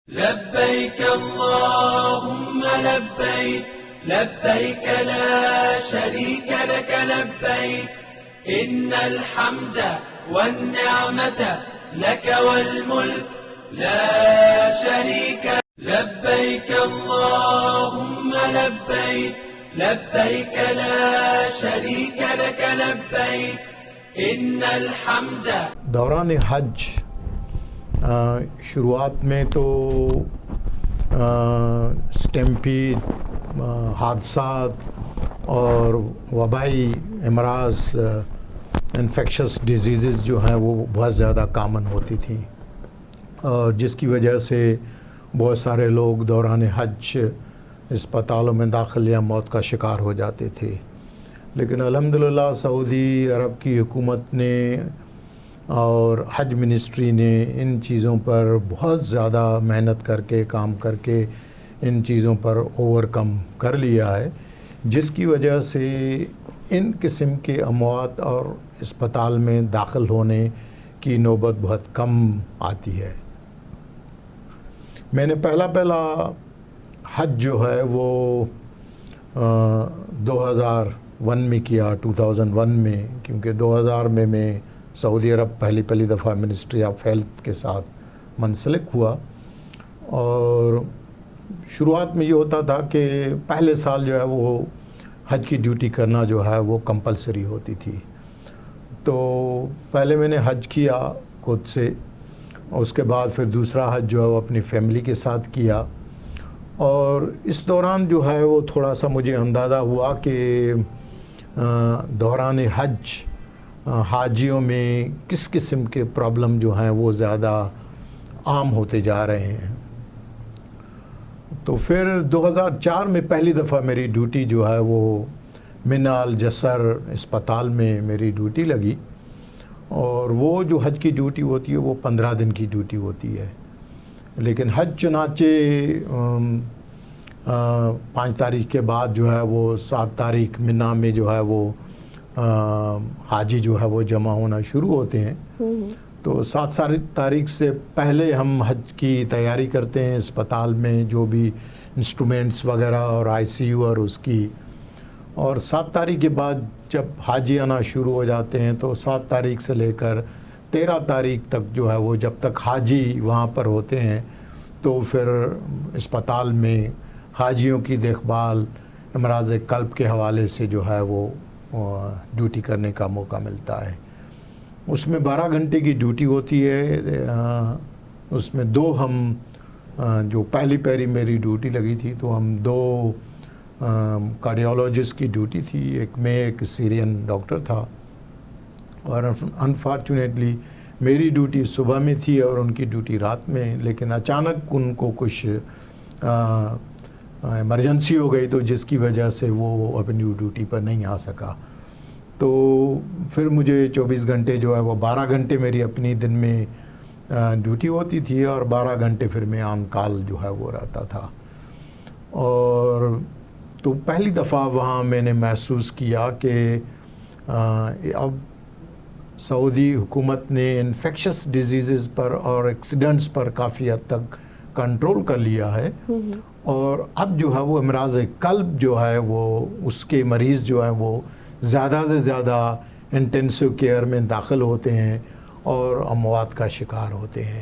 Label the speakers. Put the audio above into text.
Speaker 1: لبيك اللهم لبيك لبيك لا شريك لك لبيك إن الحمد والنعمة لك والملك لا شريك لبيك اللهم لبيك لبيك لا شريك لك لبيك إن الحمد.
Speaker 2: دوران حج شروعات میں تو اسٹیمپیڈ حادثات اور وبائی امراض انفیکشس ڈیزیزز جو ہیں وہ بہت زیادہ کامن ہوتی تھیں، اور جس کی وجہ سے بہت سارے لوگ دوران حج اسپتالوں میں داخل یا موت کا شکار ہو جاتے تھے. لیکن الحمدللہ سعودی عرب کی حکومت نے اور حج منسٹری نے ان چیزوں پر بہت زیادہ محنت کر کے کام کر کے ان چیزوں پر اوور کم کر لیا ہے، جس کی وجہ سے ان قسم کے اموات اور اسپتال میں داخل ہونے کی نوبت بہت کم آتی ہے. میں نے پہلا حج جو ہے وہ 2001 میں کیا، 2001 میں، کیونکہ 2000 میں سعودی عرب پہلی دفعہ منسٹری آف ہیلتھ کے ساتھ منسلک ہوا. اور شروعات میں یہ ہوتا تھا کہ پہلے سال جو ہے وہ حج کی ڈیوٹی کرنا جو ہے وہ کمپلسری ہوتی تھی. تو پہلے میں نے حج کیا خود سے، اس کے بعد پھر دوسرا حج جو ہے وہ اپنی فیملی کے ساتھ کیا. اور اس دوران جو ہے وہ تھوڑا سا مجھے اندازہ ہوا کہ دوران حج حاجیوں میں کس قسم کے پرابلم جو ہیں وہ زیادہ عام ہوتے جا رہے ہیں. تو پھر 2004 میں پہلی دفعہ میری ڈیوٹی جو ہے وہ منی الجسر اسپتال میں میری ڈیوٹی لگی. اور وہ جو حج کی ڈیوٹی ہوتی ہے وہ 15 دن کی ڈیوٹی ہوتی ہے. لیکن حج چنانچہ 5 تاریخ کے بعد جو ہے وہ 7 تاریخ منی میں جو ہے وہ حاجی جو ہے وہ جمع ہونا شروع ہوتے ہیں. تو 7 تاریخ سے پہلے ہم حج کی تیاری کرتے ہیں اسپتال میں، جو بھی انسٹرومنٹس وغیرہ اور ICU اور اس کی. اور 7 تاریخ کے بعد جب حاجی آنا شروع ہو جاتے ہیں تو 7 تاریخ سے لے کر 13 تاریخ تک جو ہے وہ جب تک حاجی وہاں پر ہوتے ہیں تو پھر اسپتال میں حاجیوں کی دیکھ بھال امراض قلب کے حوالے سے جو ہے وہ ڈیوٹی کرنے کا موقع ملتا ہے. اس میں 12 گھنٹے کی ڈیوٹی ہوتی ہے. اس میں 2 ہم جو پہلی میری ڈیوٹی لگی تھی تو ہم 2 کارڈیولوجسٹ کی ڈیوٹی تھی، ایک سیرین ڈاکٹر تھا. اور انفارچونیٹلی میری ڈیوٹی صبح میں تھی اور ان کی ڈیوٹی رات میں. لیکن اچانک ان کو کچھ ایمرجنسی ہو گئی تو جس کی وجہ سے وہ اپنی ڈیوٹی پر نہیں آ سکا. تو پھر مجھے 24 گھنٹے جو ہے وہ 12 گھنٹے میری اپنی دن میں ڈیوٹی ہوتی تھی اور 12 گھنٹے پھر میں آن کال جو ہے وہ رہتا تھا. اور تو پہلی دفعہ وہاں میں نے محسوس کیا کہ اب سعودی حکومت نے انفیکشس ڈیزیزز پر اور ایکسیڈنٹس پر کافی حد تک کنٹرول کر لیا ہے. اور اب جو ہے وہ امراض قلب جو ہے وہ اس کے مریض جو ہیں وہ زیادہ سے زیادہ انٹینسو کیئر میں داخل ہوتے ہیں اور اموات کا شکار ہوتے ہیں.